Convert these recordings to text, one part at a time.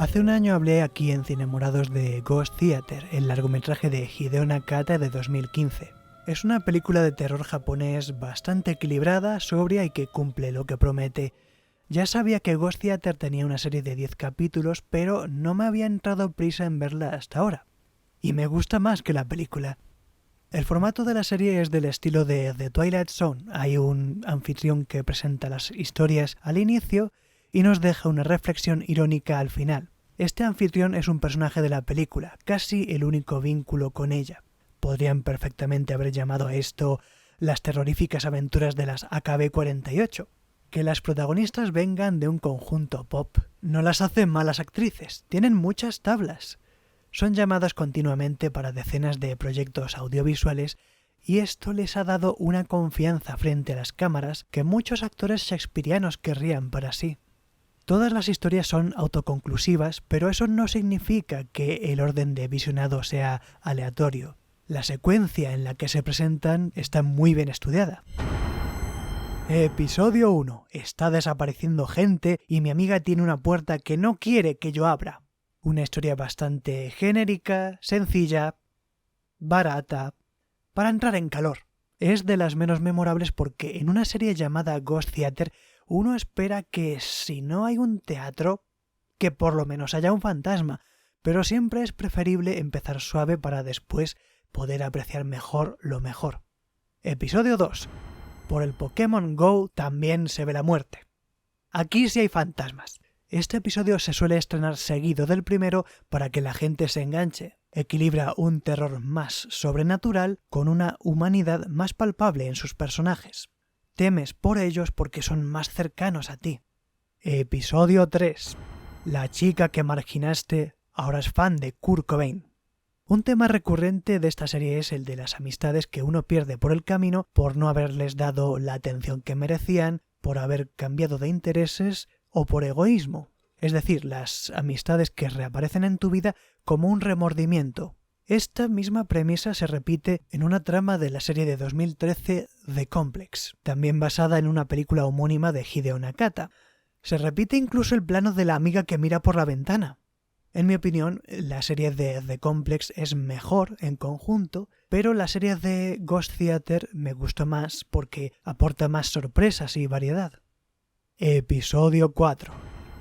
Hace un año hablé aquí en Cinemorados de Ghost Theater, el largometraje de Hideo Nakata de 2015. Es una película de terror japonés bastante equilibrada, sobria y que cumple lo que promete. Ya sabía que Ghost Theater tenía una serie de 10 capítulos, pero no me había entrado prisa en verla hasta ahora. Y me gusta más que la película. El formato de la serie es del estilo de The Twilight Zone. Hay un anfitrión que presenta las historias al inicio y nos deja una reflexión irónica al final. Este anfitrión es un personaje de la película, casi el único vínculo con ella. Podrían perfectamente haber llamado a esto las terroríficas aventuras de las AKB-48. Que las protagonistas vengan de un conjunto pop no las hace malas actrices, tienen muchas tablas. Son llamadas continuamente para decenas de proyectos audiovisuales y esto les ha dado una confianza frente a las cámaras que muchos actores shakespearianos querrían para sí. Todas las historias son autoconclusivas, pero eso no significa que el orden de visionado sea aleatorio. La secuencia en la que se presentan está muy bien estudiada. Episodio 1. Está desapareciendo gente y mi amiga tiene una puerta que no quiere que yo abra. Una historia bastante genérica, sencilla, barata, para entrar en calor. Es de las menos memorables porque en una serie llamada Ghost Theater uno espera que si no hay un teatro, que por lo menos haya un fantasma, pero siempre es preferible empezar suave para después poder apreciar mejor lo mejor. Episodio 2. Por el Pokémon GO también se ve la muerte. Aquí sí hay fantasmas. Este episodio se suele estrenar seguido del primero para que la gente se enganche. Equilibra un terror más sobrenatural con una humanidad más palpable en sus personajes. Temes por ellos porque son más cercanos a ti. Episodio 3. La chica que marginaste ahora es fan de Kurt Cobain. Un tema recurrente de esta serie es el de las amistades que uno pierde por el camino por no haberles dado la atención que merecían, por haber cambiado de intereses o por egoísmo. Es decir, las amistades que reaparecen en tu vida como un remordimiento. Esta misma premisa se repite en una trama de la serie de 2013 The Complex, también basada en una película homónima de Hideo Nakata. Se repite incluso el plano de la amiga que mira por la ventana. En mi opinión, la serie de The Complex es mejor en conjunto, pero la serie de Ghost Theater me gustó más porque aporta más sorpresas y variedad. Episodio 4.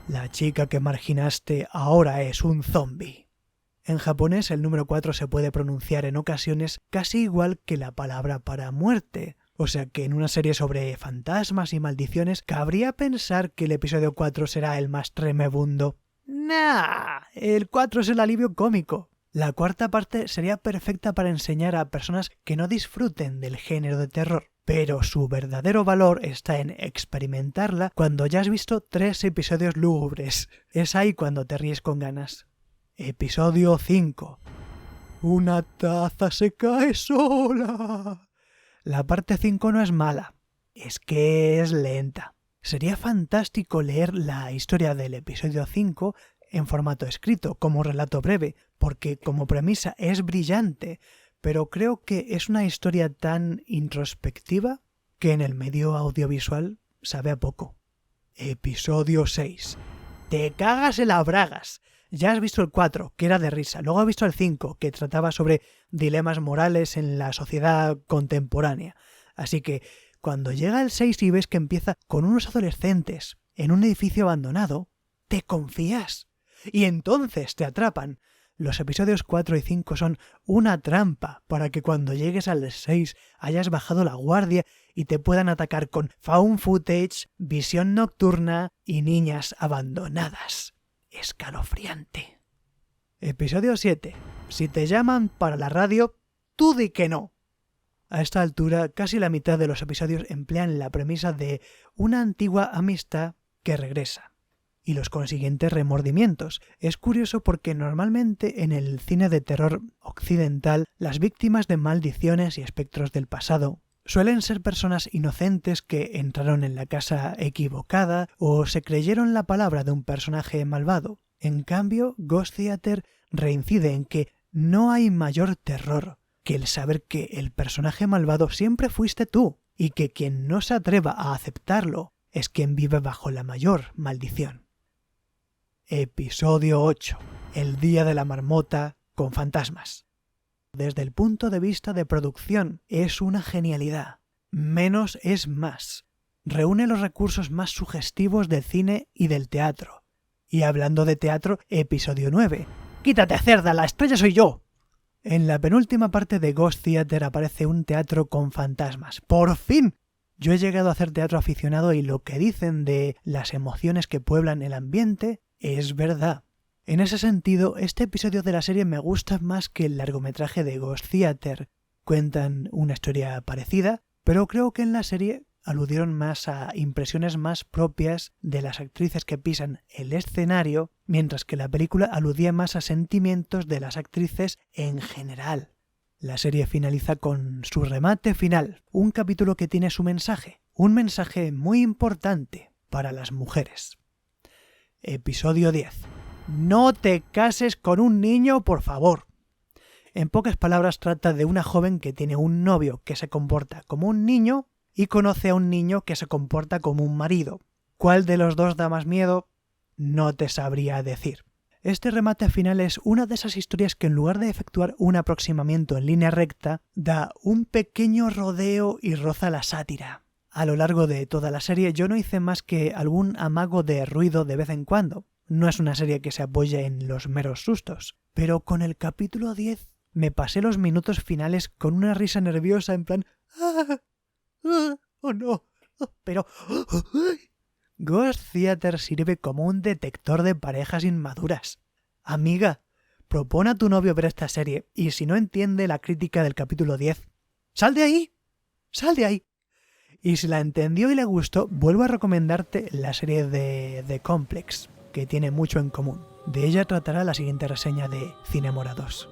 La chica que marginaste ahora es un zombie. En japonés el número 4 se puede pronunciar en ocasiones casi igual que la palabra para muerte. O sea que en una serie sobre fantasmas y maldiciones cabría pensar que el episodio 4 será el más tremebundo. ¡Nah! El 4 es el alivio cómico. La cuarta parte sería perfecta para enseñar a personas que no disfruten del género de terror. Pero su verdadero valor está en experimentarla cuando ya has visto 3 episodios lúgubres. Es ahí cuando te ríes con ganas. Episodio 5. Una taza se cae sola. La parte 5 no es mala, es que es lenta. Sería fantástico leer la historia del episodio 5 en formato escrito, como relato breve, porque como premisa es brillante, pero creo que es una historia tan introspectiva que en el medio audiovisual sabe a poco. Episodio 6. Te cagas en las bragas. Ya has visto el 4, que era de risa. Luego has visto el 5, que trataba sobre dilemas morales en la sociedad contemporánea. Así que cuando llega el 6 y ves que empieza con unos adolescentes en un edificio abandonado, te confías. Y entonces te atrapan. Los episodios 4 y 5 son una trampa para que cuando llegues al 6 hayas bajado la guardia y te puedan atacar con found footage, visión nocturna y niñas abandonadas. Escalofriante. Episodio 7. Si te llaman para la radio, tú di que no. A esta altura, casi la mitad de los episodios emplean la premisa de una antigua amistad que regresa y los consiguientes remordimientos. Es curioso porque normalmente en el cine de terror occidental las víctimas de maldiciones y espectros del pasado suelen ser personas inocentes que entraron en la casa equivocada o se creyeron la palabra de un personaje malvado. En cambio, Ghost Theater reincide en que no hay mayor terror que el saber que el personaje malvado siempre fuiste tú y que quien no se atreva a aceptarlo es quien vive bajo la mayor maldición. Episodio 8. El día de la marmota con fantasmas. Desde el punto de vista de producción, es una genialidad. Menos es más. Reúne los recursos más sugestivos del cine y del teatro. Y hablando de teatro, episodio 9. ¡Quítate, cerda! ¡La estrella soy yo! En la penúltima parte de Ghost Theater aparece un teatro con fantasmas. ¡Por fin! Yo he llegado a hacer teatro aficionado y lo que dicen de las emociones que pueblan el ambiente es verdad. En ese sentido, este episodio de la serie me gusta más que el largometraje de Ghost Theater. Cuentan una historia parecida, pero creo que en la serie aludieron más a impresiones más propias de las actrices que pisan el escenario, mientras que la película aludía más a sentimientos de las actrices en general. La serie finaliza con su remate final, un capítulo que tiene su mensaje, un mensaje muy importante para las mujeres. Episodio 10. No te cases con un niño, por favor. En pocas palabras trata de una joven que tiene un novio que se comporta como un niño y conoce a un niño que se comporta como un marido. ¿Cuál de los dos da más miedo? No te sabría decir. Este remate final es una de esas historias que en lugar de efectuar un aproximamiento en línea recta, da un pequeño rodeo y roza la sátira. A lo largo de toda la serie yo no hice más que algún amago de ruido de vez en cuando. No es una serie que se apoye en los meros sustos, pero con el capítulo 10 me pasé los minutos finales con una risa nerviosa en plan ¡oh no! Pero Ghost Theater sirve como un detector de parejas inmaduras. Amiga, propone a tu novio ver esta serie y si no entiende la crítica del capítulo 10, ¡sal de ahí! ¡Sal de ahí! Y si la entendió y le gustó, vuelvo a recomendarte la serie de The Complex, que tiene mucho en común. De ella tratará la siguiente reseña de Cinemorados.